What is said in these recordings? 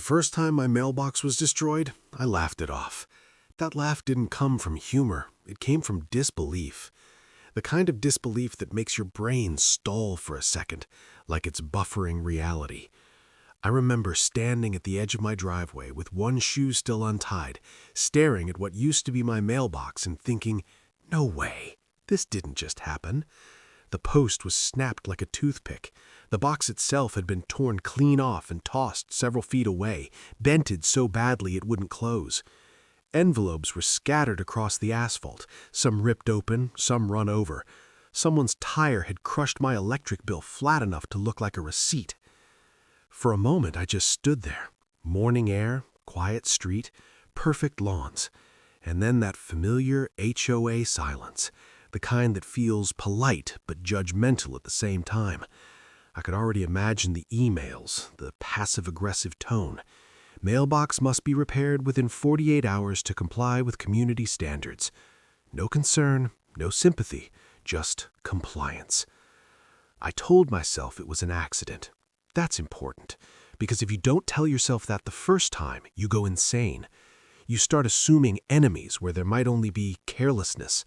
The first time my mailbox was destroyed, I laughed it off. That laugh didn't come from humor, it came from disbelief. The kind of disbelief that makes your brain stall for a second, like it's buffering reality. I remember standing at the edge of my driveway with one shoe still untied, staring at what used to be my mailbox and thinking, no way, this didn't just happen. The post was snapped like a toothpick. The box itself had been torn clean off and tossed several feet away, bented so badly it wouldn't close. Envelopes were scattered across the asphalt, some ripped open, some run over. Someone's tire had crushed my electric bill flat enough to look like a receipt. For a moment, I just stood there. Morning air, quiet street, perfect lawns. And then that familiar HOA silence, the kind that feels polite but judgmental at the same time. I could already imagine the emails, the passive-aggressive tone. Mailbox must be repaired within 48 hours to comply with community standards. No concern, no sympathy, just compliance. I told myself it was an accident. That's important, because if you don't tell yourself that the first time, you go insane. You start assuming enemies where there might only be carelessness.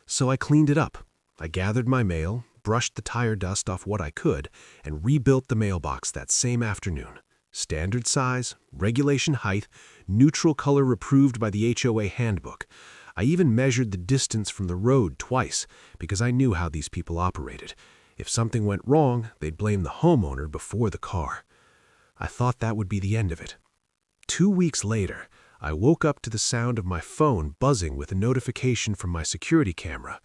So I cleaned it up. I gathered my mail, brushed the tire dust off what I could, and rebuilt the mailbox that same afternoon. Standard size, regulation height, neutral color approved by the HOA handbook. I even measured the distance from the road twice, because I knew how these people operated. If something went wrong, they'd blame the homeowner before the car. I thought that would be the end of it. 2 weeks later, I woke up to the sound of my phone buzzing with a notification from my security camera.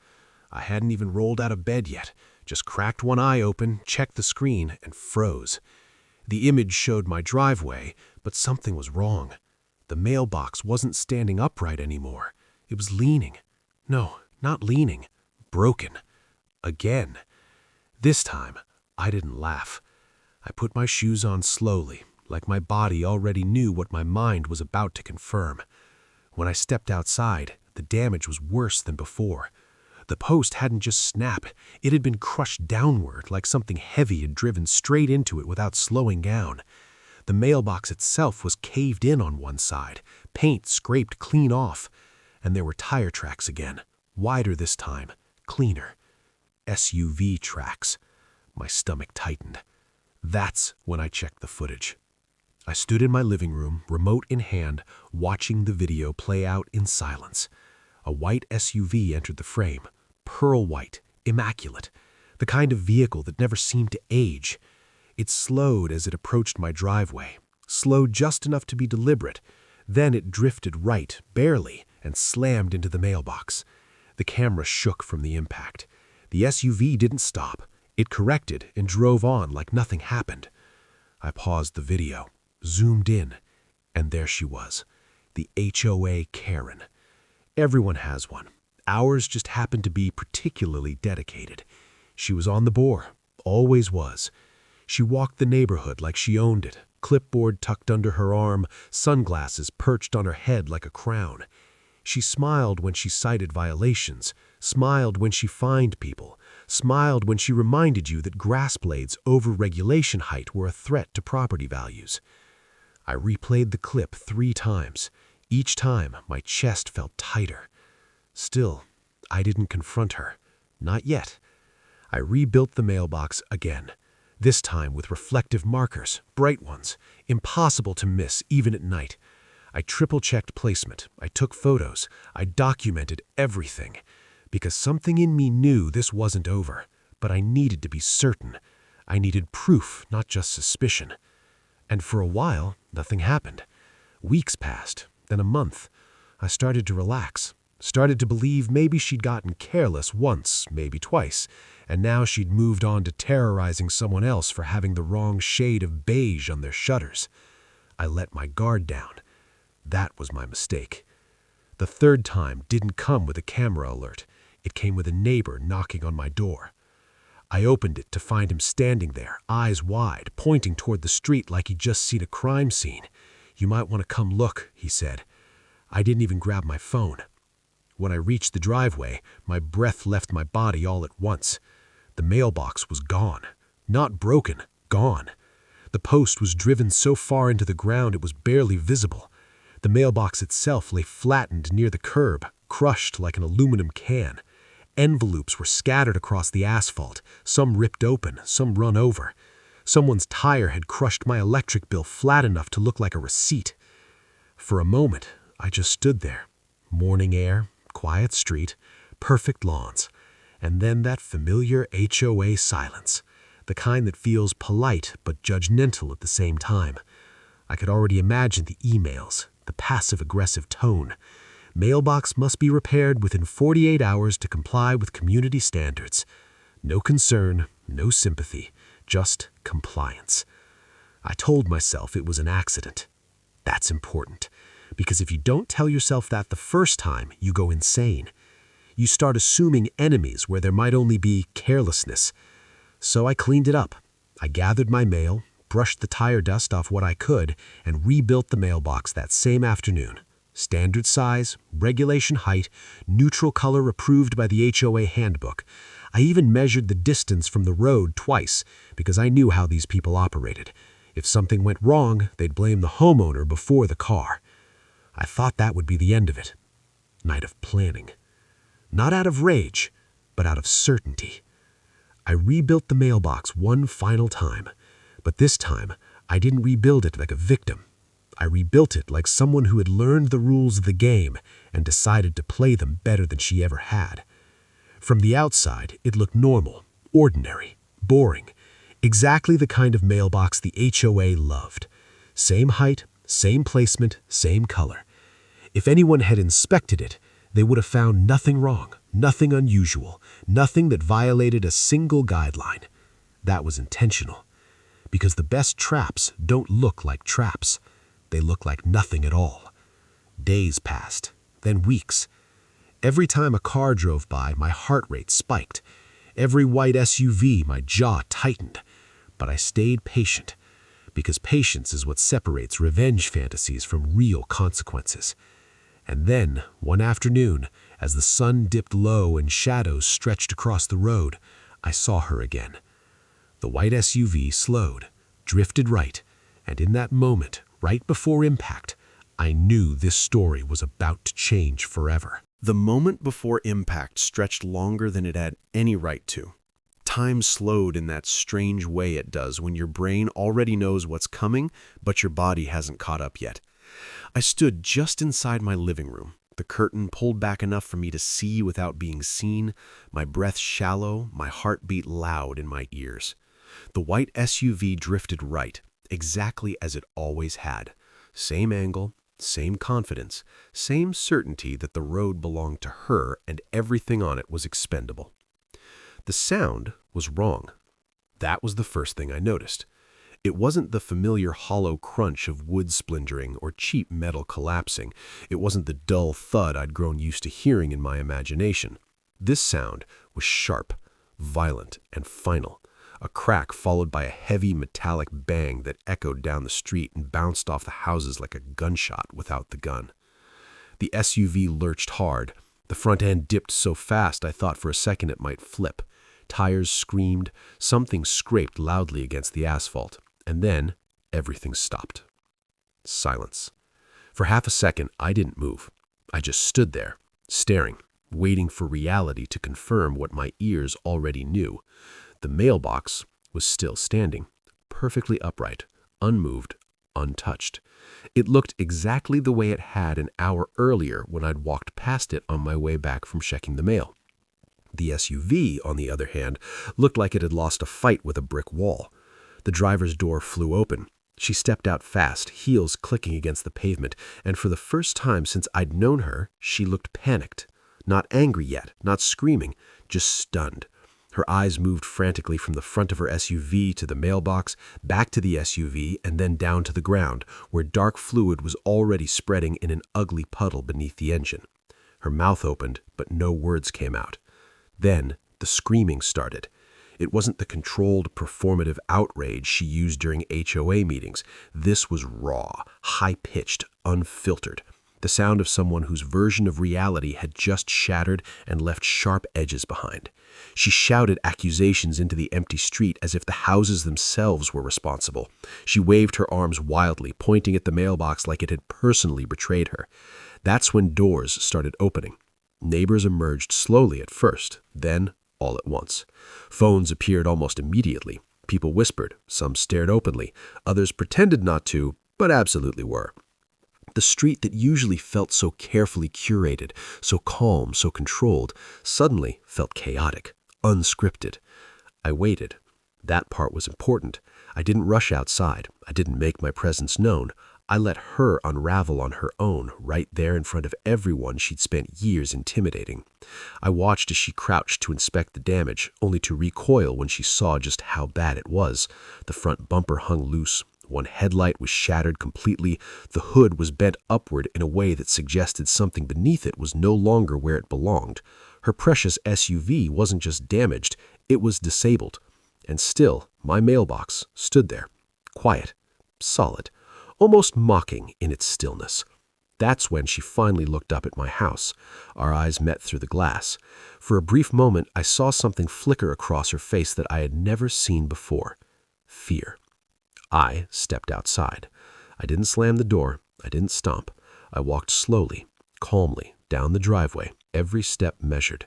I hadn't even rolled out of bed yet, just cracked one eye open, checked the screen, and froze. The image showed my driveway, but something was wrong. The mailbox wasn't standing upright anymore. It was leaning. No, not leaning. Broken. Again. This time, I didn't laugh. I put my shoes on slowly, like my body already knew what my mind was about to confirm. When I stepped outside, the damage was worse than before. The post hadn't just snapped, it had been crushed downward like something heavy had driven straight into it without slowing down. The mailbox itself was caved in on one side, paint scraped clean off, and there were tire tracks again, wider this time, cleaner. SUV tracks. My stomach tightened. That's when I checked the footage. I stood in my living room, remote in hand, watching the video play out in silence. A white SUV entered the frame. Pearl white, immaculate, the kind of vehicle that never seemed to age. It slowed as it approached my driveway, slowed just enough to be deliberate. Then it drifted right, barely, and slammed into the mailbox. The camera shook from the impact. The SUV didn't stop. It corrected and drove on like nothing happened. I paused the video, zoomed in, and there she was, the HOA Karen. Everyone has one. Ours just happened to be particularly dedicated. She was on the bore, always was. She walked the neighborhood like she owned it, clipboard tucked under her arm, sunglasses perched on her head like a crown. She smiled when she cited violations, smiled when she fined people, smiled when she reminded you that grass blades over regulation height were a threat to property values. I replayed the clip 3 times. Each time, my chest felt tighter. Still, I didn't confront her. Not yet. I rebuilt the mailbox again, this time with reflective markers, bright ones, impossible to miss even at night. I triple-checked placement. I took photos. I documented everything. Because something in me knew this wasn't over, but I needed to be certain. I needed proof, not just suspicion. And for a while, nothing happened. Weeks passed, then a month. I started to relax. Started to believe maybe she'd gotten careless once, maybe twice, and now she'd moved on to terrorizing someone else for having the wrong shade of beige on their shutters. I let my guard down. That was my mistake. The 3rd time didn't come with a camera alert. It came with a neighbor knocking on my door. I opened it to find him standing there, eyes wide, pointing toward the street like he'd just seen a crime scene. "You might want to come look," he said. I didn't even grab my phone. When I reached the driveway, my breath left my body all at once. The mailbox was gone. Not broken, gone. The post was driven so far into the ground it was barely visible. The mailbox itself lay flattened near the curb, crushed like an aluminum can. Envelopes were scattered across the asphalt, some ripped open, some run over. Someone's tire had crushed my electric bill flat enough to look like a receipt. For a moment, I just stood there. Morning air, quiet street, perfect lawns, and then that familiar HOA silence, the kind that feels polite but judgmental at the same time. I could already imagine the emails, the passive-aggressive tone. Mailbox must be repaired within 48 hours to comply with community standards. No concern, no sympathy, just compliance. I told myself it was an accident. That's important, because if you don't tell yourself that the first time, you go insane. You start assuming enemies where there might only be carelessness. So I cleaned it up. I gathered my mail, brushed the tire dust off what I could, and rebuilt the mailbox that same afternoon. Standard size, regulation height, neutral color approved by the HOA handbook. I even measured the distance from the road twice, because I knew how these people operated. If something went wrong, they'd blame the homeowner before the car. I thought that would be the end of it. Night of planning. Not out of rage, but out of certainty. I rebuilt the mailbox one final time, but this time I didn't rebuild it like a victim. I rebuilt it like someone who had learned the rules of the game and decided to play them better than she ever had. From the outside, it looked normal, ordinary, boring, exactly the kind of mailbox the HOA loved. Same height, same placement, same color. If anyone had inspected it, they would have found nothing wrong, nothing unusual, nothing that violated a single guideline. That was intentional, because the best traps don't look like traps. They look like nothing at all. Days passed, then weeks. Every time a car drove by, my heart rate spiked. Every white SUV, my jaw tightened. But I stayed patient, because patience is what separates revenge fantasies from real consequences. And then, one afternoon, as the sun dipped low and shadows stretched across the road, I saw her again. The white SUV slowed, drifted right, and in that moment, right before impact, I knew this story was about to change forever. The moment before impact stretched longer than it had any right to. Time slowed in that strange way it does when your brain already knows what's coming, but your body hasn't caught up yet. I stood just inside my living room, the curtain pulled back enough for me to see without being seen, my breath shallow, my heartbeat loud in my ears. The white SUV drifted right, exactly as it always had. Same angle, same confidence, same certainty that the road belonged to her and everything on it was expendable. The sound was wrong. That was the first thing I noticed. It wasn't the familiar hollow crunch of wood splintering or cheap metal collapsing. It wasn't the dull thud I'd grown used to hearing in my imagination. This sound was sharp, violent, and final. A crack followed by a heavy metallic bang that echoed down the street and bounced off the houses like a gunshot without the gun. The SUV lurched hard. The front end dipped so fast I thought for a second it might flip. Tires screamed, something scraped loudly against the asphalt, and then everything stopped. Silence. For half a second, I didn't move. I just stood there, staring, waiting for reality to confirm what my ears already knew. The mailbox was still standing, perfectly upright, unmoved, untouched. It looked exactly the way it had an hour earlier when I'd walked past it on my way back from checking the mail. The SUV, on the other hand, looked like it had lost a fight with a brick wall. The driver's door flew open. She stepped out fast, heels clicking against the pavement, and for the first time since I'd known her, she looked panicked. Not angry yet, not screaming, just stunned. Her eyes moved frantically from the front of her SUV to the mailbox, back to the SUV, and then down to the ground, where dark fluid was already spreading in an ugly puddle beneath the engine. Her mouth opened, but no words came out. Then the screaming started. It wasn't the controlled, performative outrage she used during HOA meetings. This was raw, high-pitched, unfiltered. the sound of someone whose version of reality had just shattered and left sharp edges behind. She shouted accusations into the empty street as if the houses themselves were responsible. She waved her arms wildly, pointing at the mailbox like it had personally betrayed her. That's when doors started opening. Neighbors emerged slowly at first, then all at once. Phones appeared almost immediately. People whispered, some stared openly, others pretended not to, but absolutely were. The street that usually felt so carefully curated, so calm, so controlled, suddenly felt chaotic, unscripted. I waited. That part was important. I didn't rush outside. I didn't make my presence known. I let her unravel on her own, right there in front of everyone she'd spent years intimidating. I watched as she crouched to inspect the damage, only to recoil when she saw just how bad it was. The front bumper hung loose. One headlight was shattered completely. The hood was bent upward in a way that suggested something beneath it was no longer where it belonged. Her precious SUV wasn't just damaged, it was disabled. And still, my mailbox stood there, quiet, solid, almost mocking in its stillness. That's when she finally looked up at my house. Our eyes met through the glass. For a brief moment, I saw something flicker across her face that I had never seen before. Fear. I stepped outside. I didn't slam the door. I didn't stomp. I walked slowly, calmly, down the driveway, every step measured.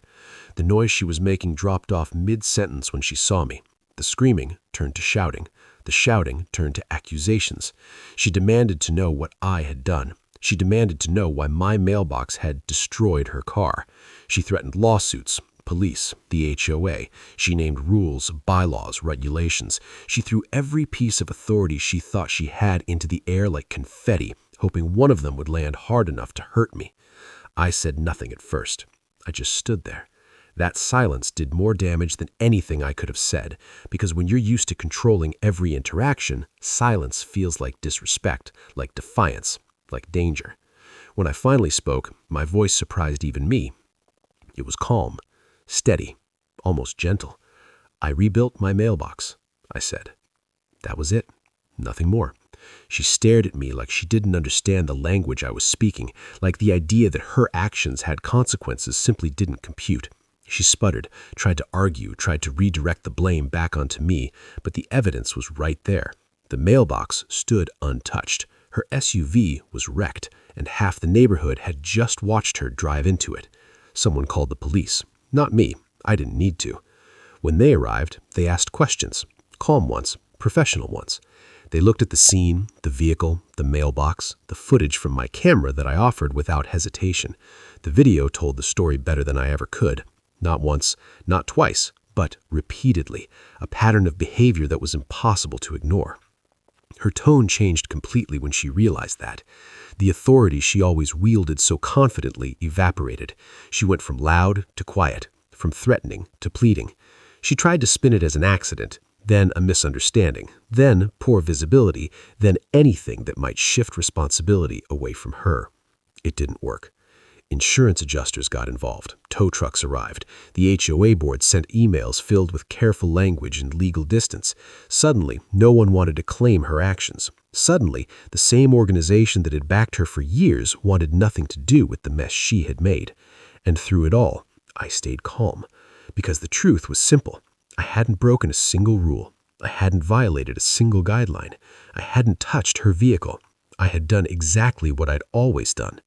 The noise she was making dropped off mid-sentence when she saw me. The screaming turned to shouting. The shouting turned to accusations. She demanded to know what I had done. She demanded to know why my mailbox had destroyed her car. She threatened lawsuits, police, the HOA. She named rules, bylaws, regulations. She threw every piece of authority she thought she had into the air like confetti, hoping one of them would land hard enough to hurt me. I said nothing at first. I just stood there. That silence did more damage than anything I could have said, because when you're used to controlling every interaction, silence feels like disrespect, like defiance, like danger. When I finally spoke, my voice surprised even me. It was calm, steady, almost gentle. I rebuilt my mailbox, I said. That was it. Nothing more. She stared at me like she didn't understand the language I was speaking, like the idea that her actions had consequences simply didn't compute. She sputtered, tried to argue, tried to redirect the blame back onto me, but the evidence was right there. The mailbox stood untouched. Her SUV was wrecked, and half the neighborhood had just watched her drive into it. Someone called the police. Not me. I didn't need to. When they arrived, they asked questions. Calm ones, professional ones. They looked at the scene, the vehicle, the mailbox, the footage from my camera that I offered without hesitation. The video told the story better than I ever could. Not once, not twice, but repeatedly, a pattern of behavior that was impossible to ignore. Her tone changed completely when she realized that. The authority she always wielded so confidently evaporated. She went from loud to quiet, from threatening to pleading. She tried to spin it as an accident, then a misunderstanding, then poor visibility, then anything that might shift responsibility away from her. It didn't work. Insurance adjusters got involved. Tow trucks arrived. The HOA board sent emails filled with careful language and legal distance. Suddenly, no one wanted to claim her actions. Suddenly, the same organization that had backed her for years wanted nothing to do with the mess she had made. And through it all, I stayed calm. Because the truth was simple. I hadn't broken a single rule. I hadn't violated a single guideline. I hadn't touched her vehicle. I had done exactly what I'd always done.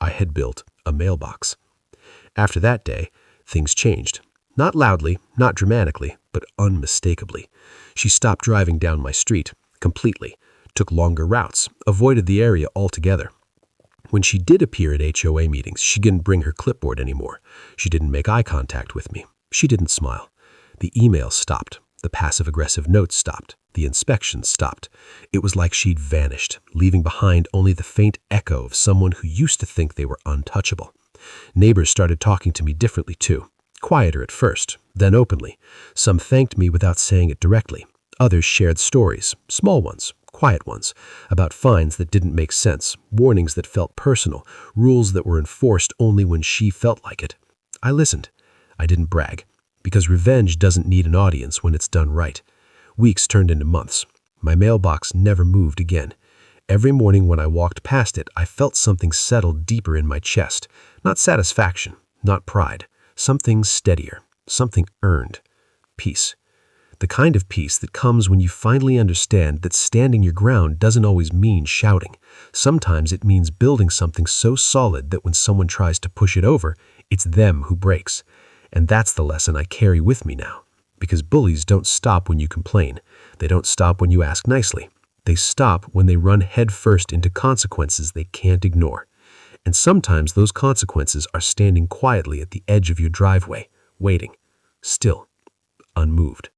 I had built a mailbox. After that day, things changed. Not loudly, not dramatically, but unmistakably. She stopped driving down my street, completely, took longer routes, avoided the area altogether. When she did appear at HOA meetings, she didn't bring her clipboard anymore. She didn't make eye contact with me. She didn't smile. The emails stopped. The passive-aggressive notes stopped. The inspections stopped. It was like she'd vanished, leaving behind only the faint echo of someone who used to think they were untouchable. Neighbors started talking to me differently too. Quieter at first, then openly. Some thanked me without saying it directly. Others shared stories, small ones, quiet ones, about fines that didn't make sense, warnings that felt personal, rules that were enforced only when she felt like it. I listened. I didn't brag, because revenge doesn't need an audience when it's done right. Weeks turned into months. My mailbox never moved again. Every morning when I walked past it, I felt something settle deeper in my chest. Not satisfaction, not pride. Something steadier, something earned. Peace. The kind of peace that comes when you finally understand that standing your ground doesn't always mean shouting. Sometimes it means building something so solid that when someone tries to push it over, it's them who breaks. And that's the lesson I carry with me now. Because bullies don't stop when you complain. They don't stop when you ask nicely. They stop when they run headfirst into consequences they can't ignore. And sometimes those consequences are standing quietly at the edge of your driveway, waiting, still, unmoved.